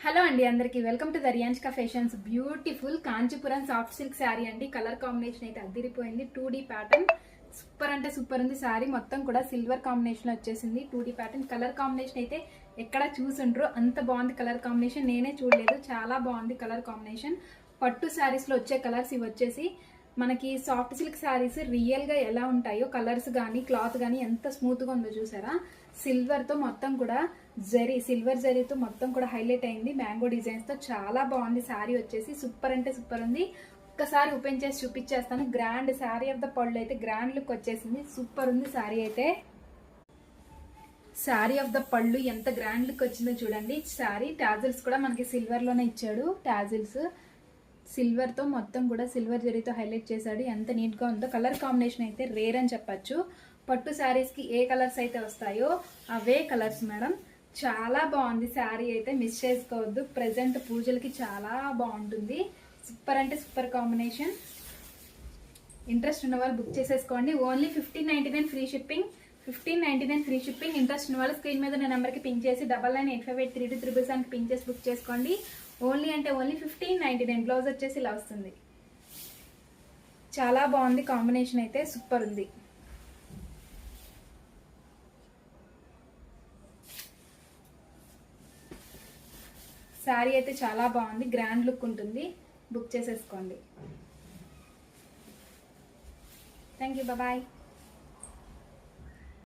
Hello అండి, అందరికి welcome to the Riyanshika fashions. Beautiful Kanchipuram soft silk sari అండి. కలర్ కాంబినేషన్ అయితే అదిరిపోయింది. 2D ప్యాటర్న్ సూపర్ అంటే సూపర్ ఉంది. శారీ మొత్తం కూడా సిల్వర్ కాంబినేషన్ వచ్చేసింది. 2D ప్యాటర్న్ కలర్ కాంబినేషన్ అయితే ఎక్కడ చూసుండ్రు అంత బాగుంది. కలర్ కాంబినేషన్ నేనే చూడలేదు, చాలా బాగుంది కలర్ కాంబినేషన్. పట్టు శారీస్ లో వచ్చే కలర్స్ ఇవి వచ్చేసి మనకి సాఫ్ట్ సిల్క్ శారీస్ రియల్ గా ఎలా ఉంటాయో కలర్స్ కానీ క్లాత్ కానీ ఎంత స్మూత్ గా ఉందో చూసారా. సిల్వర్ తో మొత్తం కూడా సిల్వర్ జరీతో మొత్తం కూడా హైలైట్ అయింది. మ్యాంగో డిజైన్స్ తో చాలా బాగుంది. శారీ వచ్చేసి సూపర్ అంటే సూపర్ ఉంది. ఒక్కసారి ఓపెన్ చేసి చూపించేస్తాను. గ్రాండ్ శారీ ఆఫ్ ద పళ్ళు అయితే గ్రాండ్ లుక్ వచ్చేసింది. సూపర్ ఉంది శారీ అయితే. శారీ ఆఫ్ ద పళ్ళు ఎంత గ్రాండ్ లుక్ వచ్చిందో చూడండి. శారీ టాజిల్స్ కూడా మనకి సిల్వర్ లోనే ఇచ్చాడు. టాజిల్స్ సిల్వర్ తో మొత్తం కూడా సిల్వర్ జరీతో హైలైట్ చేశాడు. ఎంత నీట్ గా ఉందో. కలర్ కాంబినేషన్ అయితే రేర్ అని చెప్పచ్చు. పట్టు శారీస్ కి ఏ కలర్స్ అయితే వస్తాయో అవే కలర్స్ మేడం. చాలా బాగుంది శారీ అయితే, మిస్ చేసుకోవద్దు. ప్రెసెంట్ పూజలకి చాలా బాగుంటుంది. సూపర్ అంటే సూపర్ కాంబినేషన్. ఇంట్రెస్ట్ ఉన్న వాళ్ళు బుక్ చేసేసుకోండి. Only 1599 free shipping. 1599 free shipping. Interest ఉన్న వాళ్ళు స్క్రీన్ మీద ఉన్న నెంబర్కి పింక్ చేసి 9985832377 పింక్ చేసి బుక్ చేసుకోండి. ఓన్లీ అంటే ఓన్లీ 1599. బ్లౌజ్ వచ్చేసి ఇలా వస్తుంది. చాలా బాగుంది కాంబినేషన్ అయితే, సూపర్ ఉంది. శారీ అయితే చాలా బాగుంది, గ్రాండ్ లుక్ ఉంటుంది. బుక్ చేసేసుకోండి. Thank you, bye.